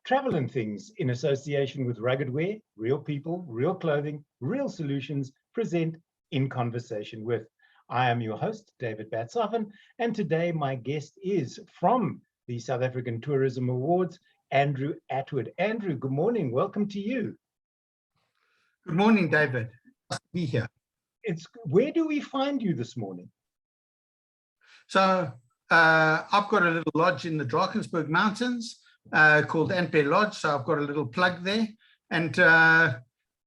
Travel and Things, in association with Rugged Wear, Real People, Real Clothing, Real Solutions, present In Conversation With. I am your host, David Batsoffen, and today my guest is from the South African Tourism Awards, Andrew Attwood. Andrew, good morning. Welcome to you. Good morning, David. Nice to be here. Where do we find you this morning? So I've got a little lodge in the Drakensberg Mountains called Antbe Lodge. So I've got a little plug there. And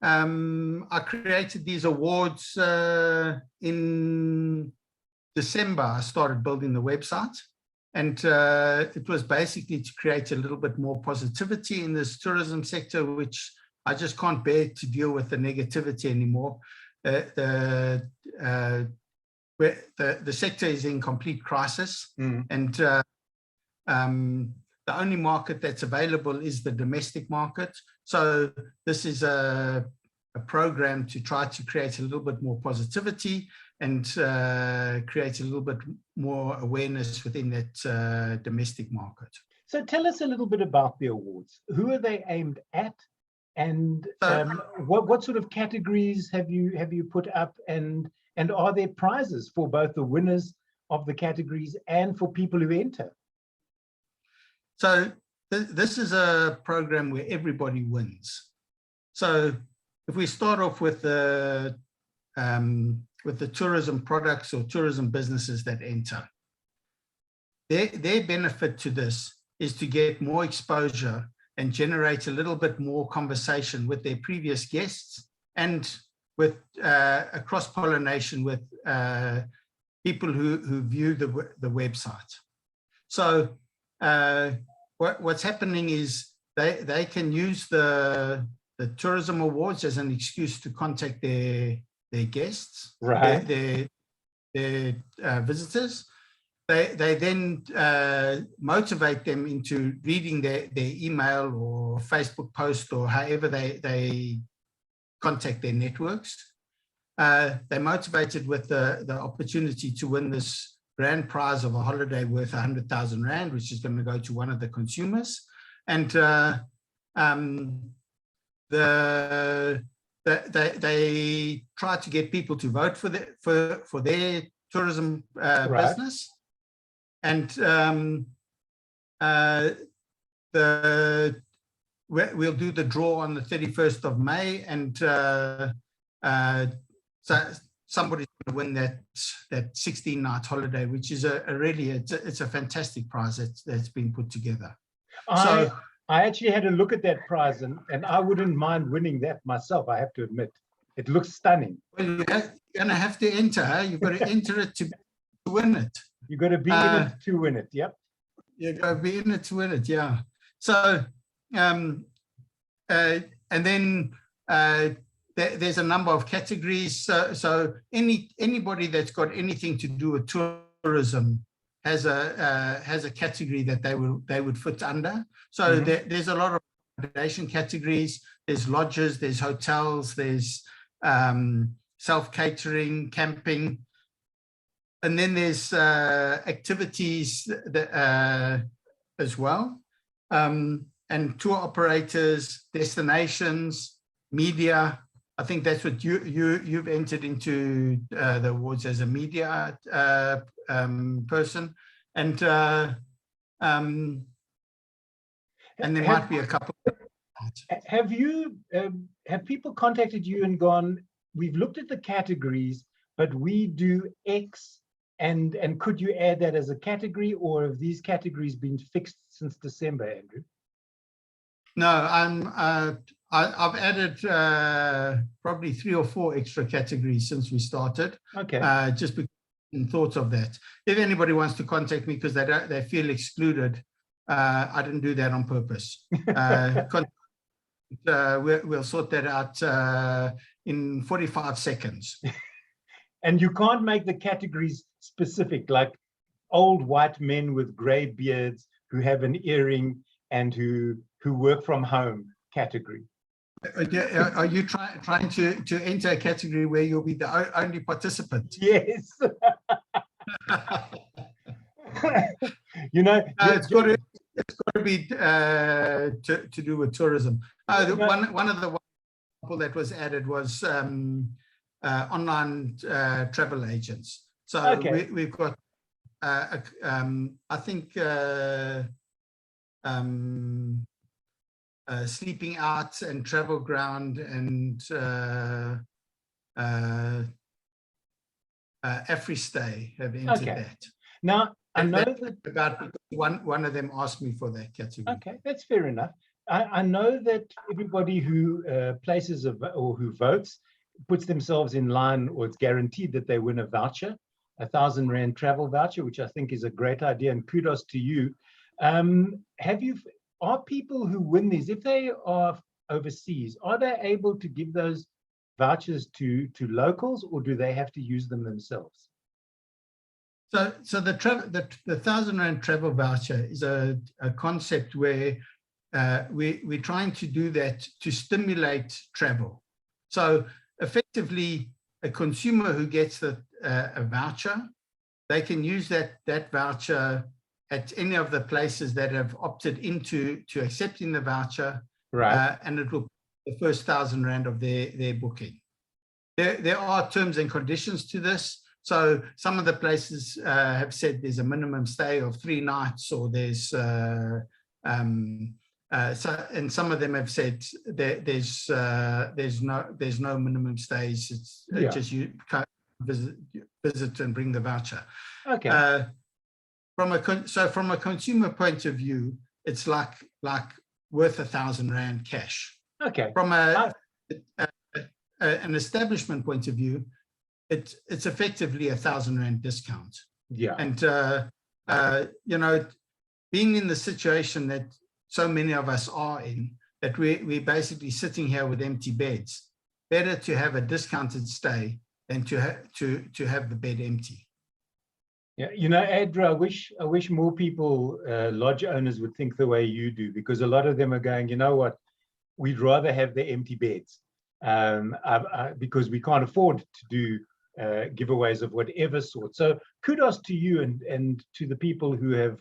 I created these awards in December. I started building the website. And it was basically to create a little bit more positivity in this tourism sector, which I just can't bear to deal with the negativity anymore. The sector is in complete crisis, and the only market that's available is the domestic market. So this is a program to try to create a little bit more positivity and create a little bit more awareness within that domestic market. So tell us a little bit about the awards. Who are they aimed at? And what sort of categories have you put up, and are there prizes for both the winners of the categories and for people who enter? So this is a program where everybody wins. So if we start off with the tourism products or tourism businesses that enter, their benefit to this is to get more exposure and generate a little bit more conversation with their previous guests and with a cross-pollination with people who view the website. So what's happening is they can use the tourism awards as an excuse to contact their guests, right, their visitors. They then motivate them into reading their email or Facebook post or however they contact their networks. They're motivated with the opportunity to win this grand prize of a holiday worth 100,000 Rand, which is going to go to one of the consumers. And they try to get people to vote for their tourism business. And we'll do the draw on the 31st of May, and so somebody's going to win that 16-night holiday, which is it's a fantastic prize that's been put together. I actually had a look at that prize, and I wouldn't mind winning that myself, I have to admit. It looks stunning. Well, you're going to have to enter, huh? You've got to enter it to win it. You've got to be in it to win it, yep. You've got to be in it to win it, yeah. So, and then there's a number of categories. So anybody that's got anything to do with tourism has a category that they would fit under. So there's a lot of accommodation categories. There's lodges, there's hotels, there's self-catering, camping. And then there's activities as well, and tour operators, destinations, media. I think that's what you've entered into the awards as a media person, and there might be a couple. Have people contacted you and gone, we've looked at the categories, but we do X? And could you add that as a category, or have these categories been fixed since December, Andrew? No, I've added probably 3 or 4 extra categories since we started. Okay. Just because in thought of that. If anybody wants to contact me because they feel excluded, I didn't do that on purpose. We'll sort that out in 45 seconds. And you can't make the categories specific, like old white men with gray beards who have an earring and who work from home category. Are you trying to enter a category where you'll be the only participant? Yes. You know, it's got be to do with tourism. One of the people that was added was online travel agents. So we've got, I think, Sleeping Out and Travel Ground and AfriStay have entered that. Now, I know that about one of them asked me for that category. Okay, that's fair enough. I know that everybody who places or who votes puts themselves in line, or it's guaranteed that they win a voucher, R1,000 travel voucher, which I think is a great idea, and kudos to you. Are people who win these, if they are overseas, are they able to give those vouchers to locals, or do they have to use them themselves? So the R1,000 travel voucher is a concept where we're trying to do that to stimulate travel. So effectively, a consumer who gets a voucher, they can use that voucher at any of the places that have opted into accepting the voucher, right? And it will be the first R1,000 of their booking. There are terms and conditions to this. So some of the places have said there's a minimum stay of 3 nights, or there's and some of them have said there's no minimum stays. It's just you can't visit and bring the voucher. Okay. From a consumer point of view, it's like worth R1,000 cash. Okay. From an establishment point of view, it's effectively R1,000 discount. Yeah. And being in the situation that so many of us are in, that we're basically sitting here with empty beds, better to have a discounted stay than to have the bed empty. Yeah, Andrew, I wish more people, lodge owners, would think the way you do, because a lot of them are going, you know what, we'd rather have the empty beds, because we can't afford to do giveaways of whatever sort. So kudos to you and to the people who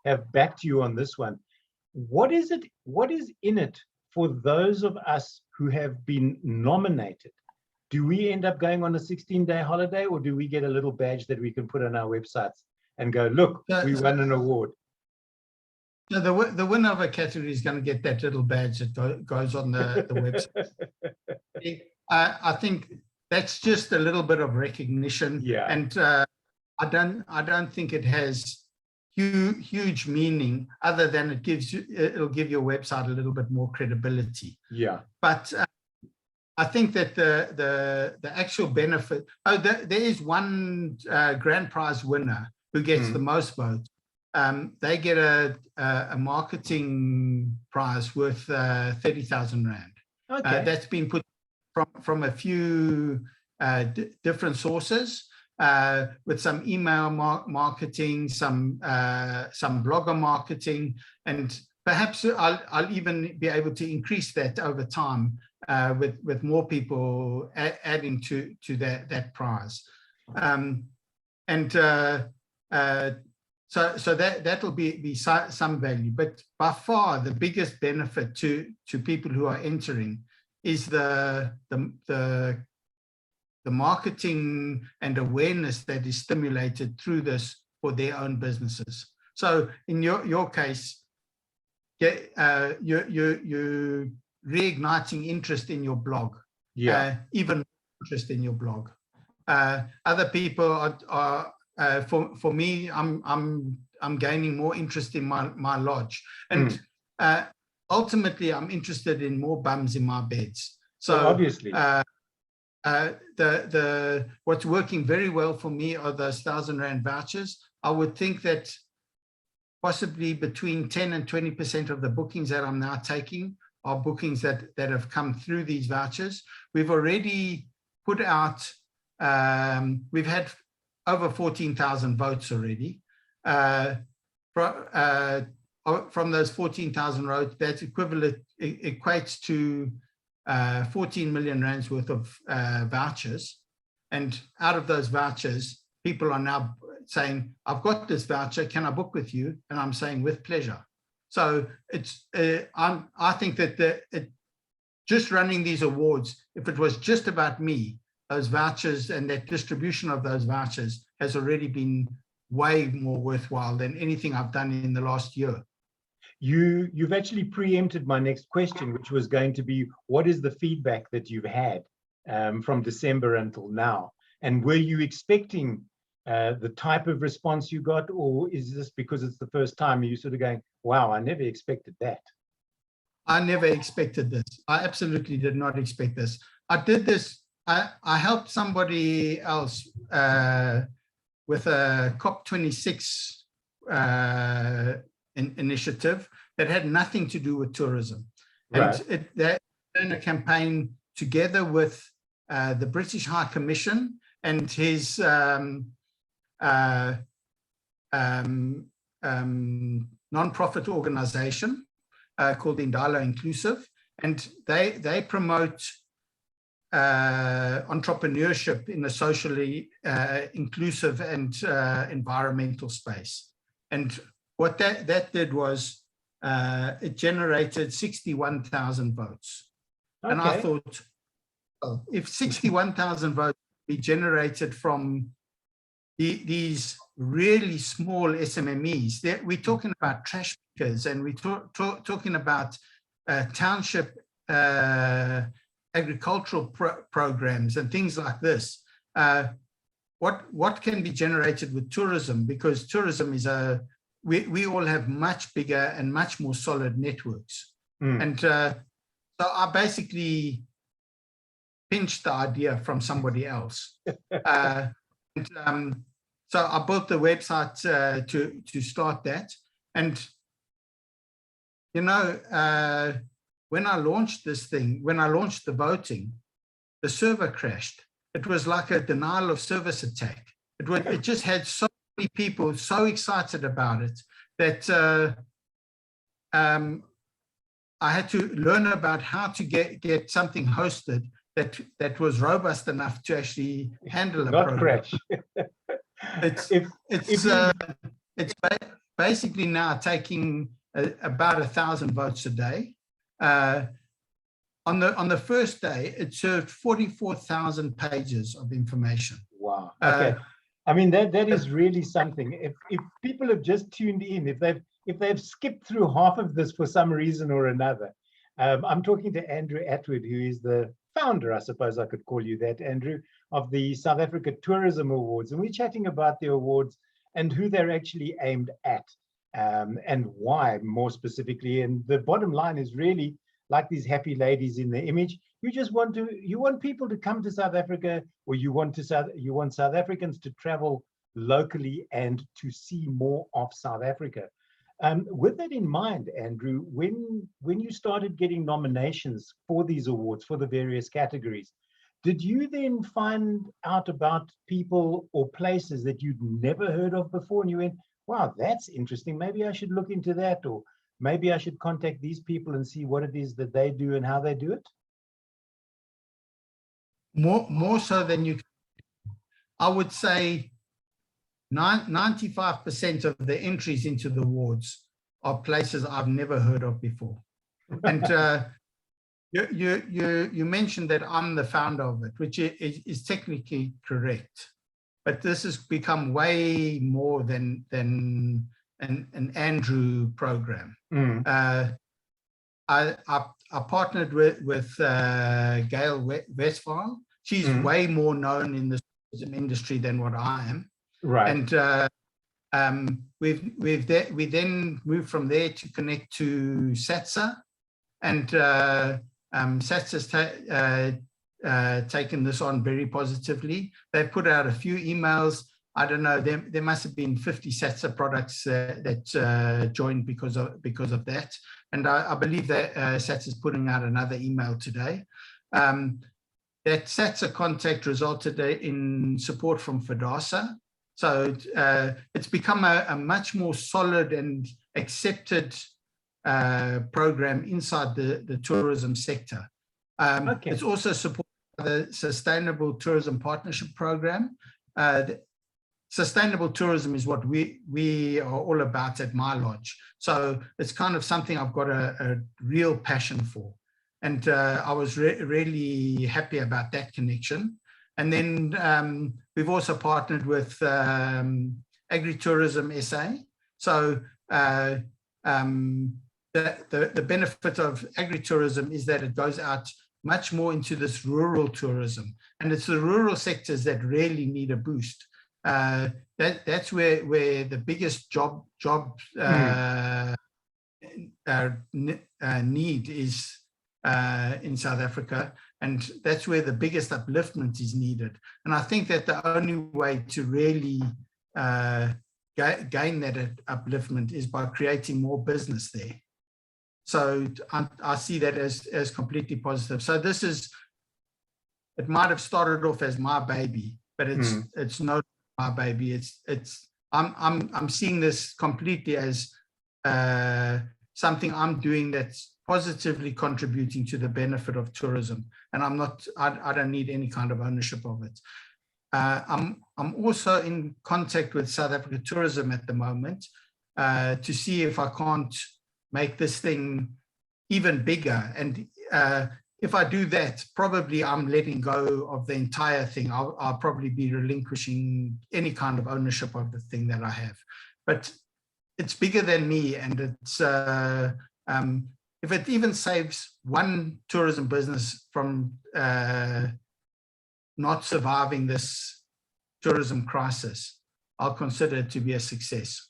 have backed you on this one. What is in it for those of us who have been nominated? Do we end up going on a 16-day holiday, or do we get a little badge that we can put on our websites and go, look, we won an award? No, the winner of a category is going to get that little badge that goes on the website. I think that's just a little bit of recognition. Yeah. And I don't think it has huge meaning, other than it'll give your website a little bit more credibility. Yeah. But I think that the actual benefit. There is one grand prize winner who gets the most votes. They get a marketing prize worth R30,000. Okay. That's been put from a few different sources, with some email marketing, some blogger marketing, and perhaps I'll even be able to increase that over time with more people adding to that prize. So that'll be some value. But by far the biggest benefit to people who are entering is the marketing and awareness that is stimulated through this for their own businesses. So in your case, you're reigniting interest in your blog. Yeah. Even interest in your blog. Other people are for me, I'm gaining more interest in my lodge, and ultimately I'm interested in more bums in my beds. So well, obviously, what's working very well for me are those R1,000 vouchers. I would think that possibly between 10 and 20% of the bookings that I'm now taking are bookings that have come through these vouchers. We've already put out, we've had over 14,000 votes already. From those 14,000 votes, that equates to 14 million rands worth of vouchers. And out of those vouchers, people are now saying, I've got this voucher, can I book with you? And I'm saying, with pleasure. So it's I think that just running these awards, if it was just about me, those vouchers and that distribution of those vouchers has already been way more worthwhile than anything I've done in the last year. You've actually preempted my next question, which was going to be, what is the feedback that you've had from December until now? And were you expecting the type of response you got, or is this because it's the first time you sort of going, wow, I never expected that? I never expected this. I absolutely did not expect this. I did this, I helped somebody else with a COP26 initiative that had nothing to do with tourism. Right. And they ran a campaign together with the British High Commission and his non-profit organization called Indalo Inclusive, and they promote entrepreneurship in a socially inclusive and environmental space. And what that did was it generated 61,000 votes. Okay. And I thought, well, if 61,000 votes be generated from these really small SMMEs, we're talking about trash pickers, and we're talking about township agricultural programs and things like this. What can be generated with tourism? Because tourism is we all have much bigger and much more solid networks. And so I basically pinched the idea from somebody else. So I built the website to start that. And, you know, when I launched this thing, when I launched the voting, the server crashed. It was like a denial of service attack. It just had so many people so excited about it that I had to learn about how to get something hosted that was robust enough to actually handle a program. Crash. It's basically now taking about 1,000 votes a day. On the first day, it served 44,000 pages of information. Wow. Okay. I mean, that is really something. If people have just tuned in, if they've skipped through half of this for some reason or another, I'm talking to Andrew Attwood, who is the founder, I suppose I could call you that, Andrew, of the South Africa Tourism Awards. And we're chatting about the awards and who they're actually aimed at, and why more specifically. And the bottom line is really, like these happy ladies in the image, you want people to come to South Africa, or you want South Africans to travel locally and to see more of South Africa. With that in mind, Andrew, when you started getting nominations for these awards for the various categories, did you then find out about people or places that you'd never heard of before, and you went, wow, that's interesting, maybe I should look into that, or maybe I should contact these people and see what it is that they do and how they do it? More so than you, I would say 95% of the entries into the awards are places I've never heard of before. And you mentioned that I'm the founder of it, which is technically correct, but this has become way more than an Andrew program. I partnered with Gail Westphal. She's way more known in the tourism industry than what I am. Right. And we then moved from there to connect to SATSA, and SATSA's taken this on very positively. They put out a few emails. I don't know, there must have been 50 SATSA products that joined because of that. And I believe that SATSA is putting out another email today. That SATSA contact resulted in support from FDASA. So it's become a much more solid and accepted program inside the tourism sector. Okay. It's also supported by the Sustainable Tourism Partnership Program. sustainable tourism is what we are all about at my lodge. So it's kind of something I've got a real passion for. And I was really happy about that connection. And then we've also partnered with Agritourism SA. So the benefit of agritourism is that it goes out much more into this rural tourism. And it's the rural sectors that really need a boost. That's where the biggest job need is in South Africa, and that's where the biggest upliftment is needed. And I think that the only way to really gain that upliftment is by creating more business there. So I see that as completely positive. So it might have started off as my baby, but it's not my baby. I'm seeing this completely as something I'm doing that's positively contributing to the benefit of tourism, and I don't need any kind of ownership of it. I'm also in contact with South Africa Tourism at the moment to see if I can't make this thing even bigger. And if I do that, probably I'm letting go of the entire thing. I'll probably be relinquishing any kind of ownership of the thing that I have. But it's bigger than me, and it's if it even saves one tourism business from not surviving this tourism crisis, I'll consider it to be a success.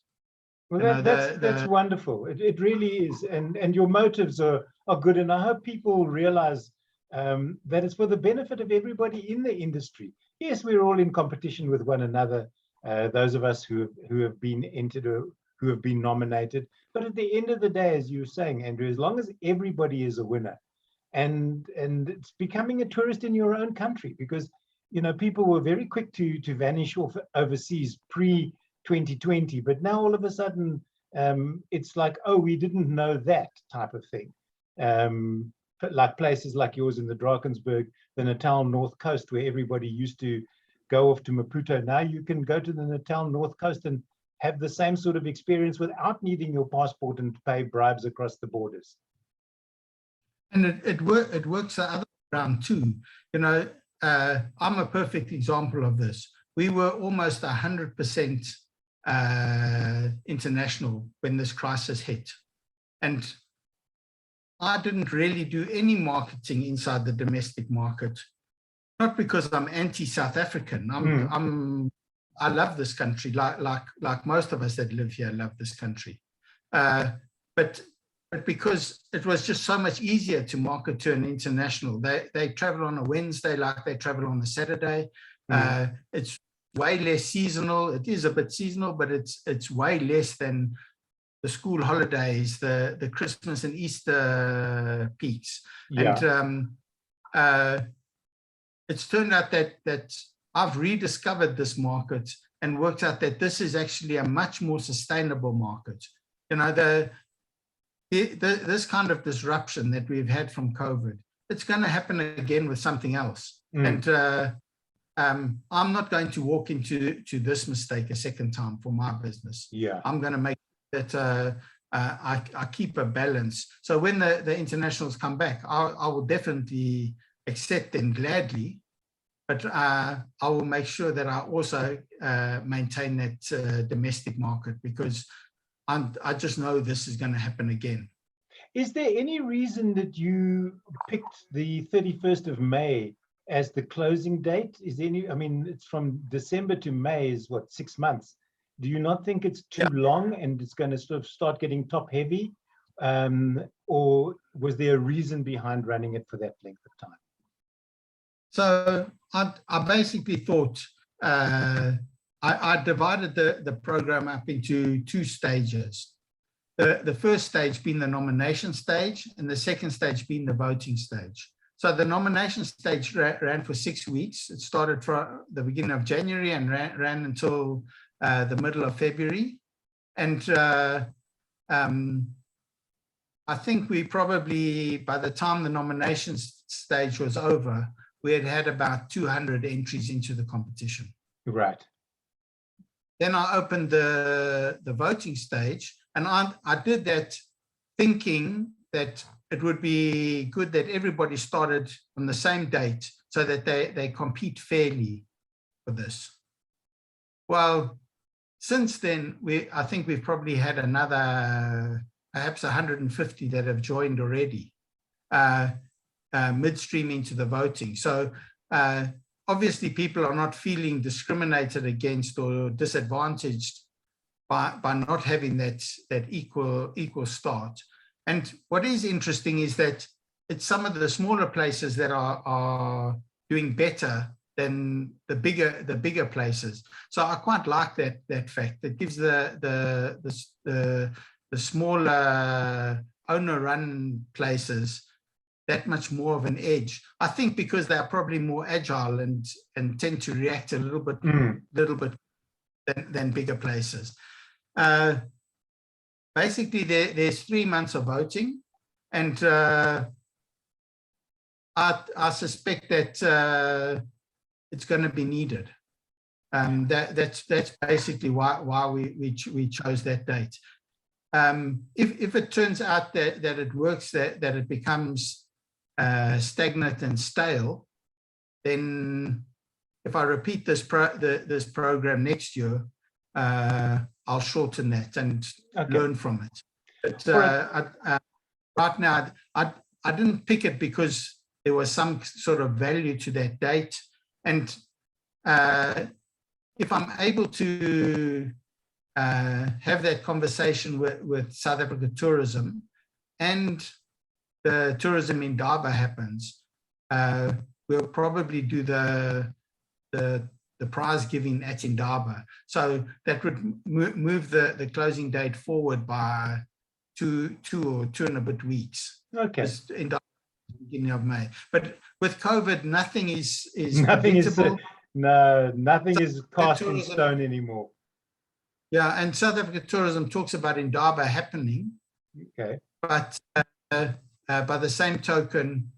Well, that's wonderful. It really is, and your motives are good, and I hope people realize that it's for the benefit of everybody in the industry. Yes, we're all in competition with one another, those of us who have been entered or who have been nominated. But at the end of the day, as you were saying, Andrew, as long as everybody is a winner, and it's becoming a tourist in your own country, because people were very quick to vanish off overseas pre-2020, but now all of a sudden it's like, oh, we didn't know that type of thing. Like places like yours in the Drakensberg, the Natal North Coast, where everybody used to go off to Maputo. Now you can go to the Natal North Coast and have the same sort of experience without needing your passport and pay bribes across the borders. And it works the other way around too. I'm a perfect example of this. We were almost 100% international when this crisis hit. And I didn't really do any marketing inside the domestic market, not because I'm anti-South African. I love this country, like most of us that live here love this country. But because it was just so much easier to market to an international. They travel on a Wednesday like they travel on a Saturday. It's way less seasonal. It is a bit seasonal, but it's way less than the school holidays, the Christmas and Easter peaks. Yeah. And it's turned out that I've rediscovered this market and worked out that this is actually a much more sustainable market. This kind of disruption that we've had from COVID, it's going to happen again with something else. And I'm not going to walk into this mistake a second time for my business. Yeah, I'm going to make that I keep a balance. So when the internationals come back, I will definitely accept them gladly, but I will make sure that I also maintain that domestic market, because I just know this is going to happen again. Is there any reason that you picked the 31st of May as the closing date? Is there any, it's from December to May is what, 6 months. Do you not think it's too long and it's going to sort of start getting top heavy? Or was there a reason behind running it for that length of time? So I basically thought, I divided the program up into 2 stages. The first stage being the nomination stage, and the second stage being the voting stage. So the nomination stage ran for 6 weeks. It started from the beginning of January and ran until the middle of February. And I think we probably, by the time the nomination stage was over, we had about 200 entries into the competition. Right. then I opened the voting stage, and I did that thinking that it would be good that everybody started on the same date so that they compete fairly for this. Well, since then, I think we've probably had another, perhaps 150 that have joined already, midstream into the voting. So obviously people are not feeling discriminated against or disadvantaged by not having that equal start. And what is interesting is that it's some of the smaller places that are doing better than the bigger places. So I quite like that fact. It gives the smaller owner-run places that much more of an edge. I think because they're probably more agile and tend to react a little bit than bigger places. Basically, there's 3 months of voting, and I suspect that it's going to be needed. That's basically why we chose that date. If it turns out that it works, that it becomes stagnant and stale, then if I repeat this program next year, I'll shorten that and learn from it. But right now, I didn't pick it because there was some sort of value to that date. And if I'm able to have that conversation with South Africa Tourism, and the tourism in Indaba happens, we'll probably do the prize giving at Indaba. So that would move the closing date forward by two and a bit weeks. Okay. In beginning of May. But with COVID, nothing is nothing predictable. Nothing is cast in stone anymore. Yeah, and South Africa Tourism talks about Indaba happening. Okay. But by the same token,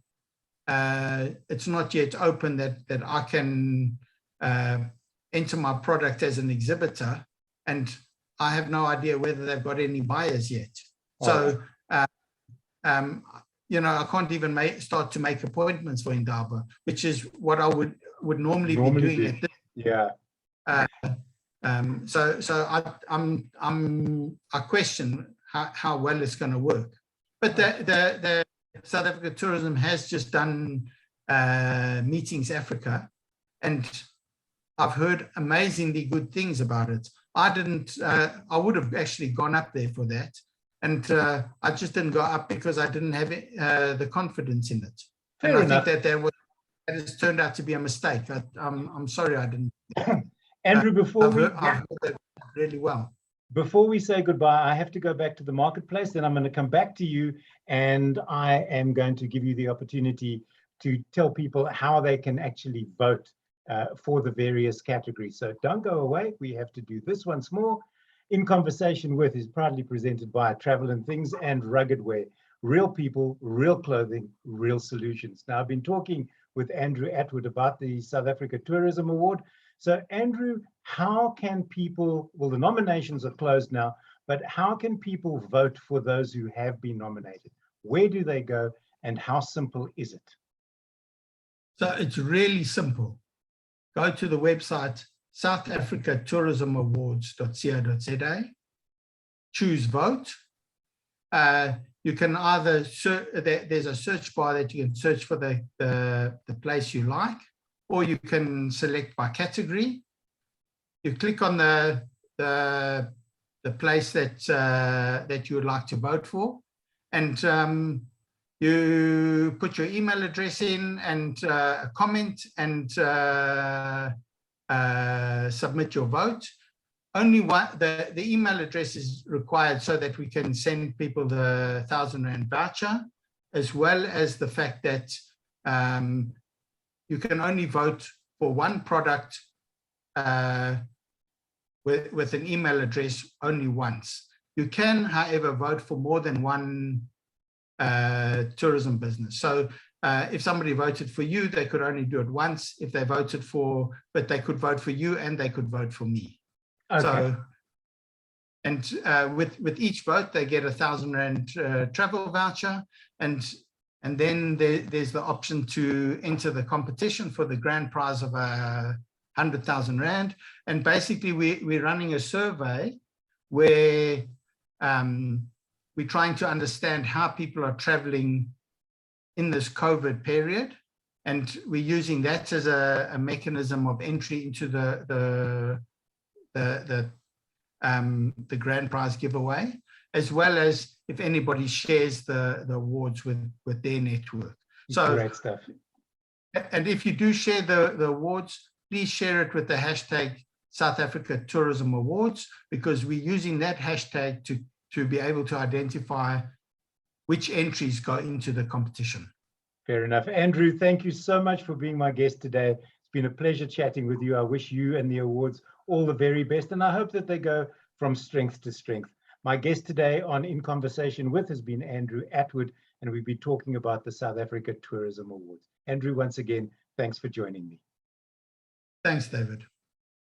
it's not yet open that I can enter my product as an exhibitor, and I have no idea whether they've got any buyers yet. So, you know, I can't even start to make appointments for Indaba, which is what I would normally be doing at this. Yeah. So I question how well it's going to work. But the South Africa Tourism has just done Meetings Africa, and I've heard amazingly good things about it. I would have actually gone up there for that, and I just didn't go up because I didn't have the confidence in it. Fair enough. I think that has turned out to be a mistake. I'm sorry I didn't. Andrew, I've heard that really well. Before we say goodbye, I have to go back to the marketplace. Then I'm going to come back to you, and I am going to give you the opportunity to tell people how they can actually vote for the various categories. So don't go away. We have to do this once more. In Conversation With is proudly presented by Travel and Things and Rugged Wear. Real people, real clothing, real solutions. Now, I've been talking with Andrew Attwood about the South Africa Tourism Award. So, Andrew, how can people, well, the nominations are closed now, but how can people vote for those who have been nominated? Where do they go, and how simple is it? So it's really simple. Go to the website southafricatourismawards.co.za, choose vote. You can either, there's a search bar that you can search for the place you like, or you can select by category. You click on the place that you would like to vote for, and you put your email address in and a comment, and submit your vote. Only the email address is required so that we can send people the 1,000 Rand voucher, as well as the fact that you can only vote for one product with an email address only once. You can, however, vote for more than one tourism business. So if somebody voted for you, they could only do it once. If they voted but they could vote for you and they could vote for me. Okay. So, and with each vote, they get R1,000 travel voucher, and then there's the option to enter the competition for the grand prize of R100,000. And basically, we're running a survey where we're trying to understand how people are traveling in this COVID period, and we're using that as a mechanism of entry into the grand prize giveaway, as well as if anybody shares the awards with their network. So great stuff. And if you do share the awards, please share it with the hashtag South Africa Tourism Awards, because we're using that hashtag to be able to identify which entries go into the competition. Fair enough. Andrew, thank you so much for being my guest today. It's been a pleasure chatting with you. I wish you and the awards all the very best, and I hope that they go from strength to strength. My guest today on In Conversation With has been Andrew Attwood, and we've been talking about the South Africa Tourism Awards. Andrew, once again, thanks for joining me. Thanks, David.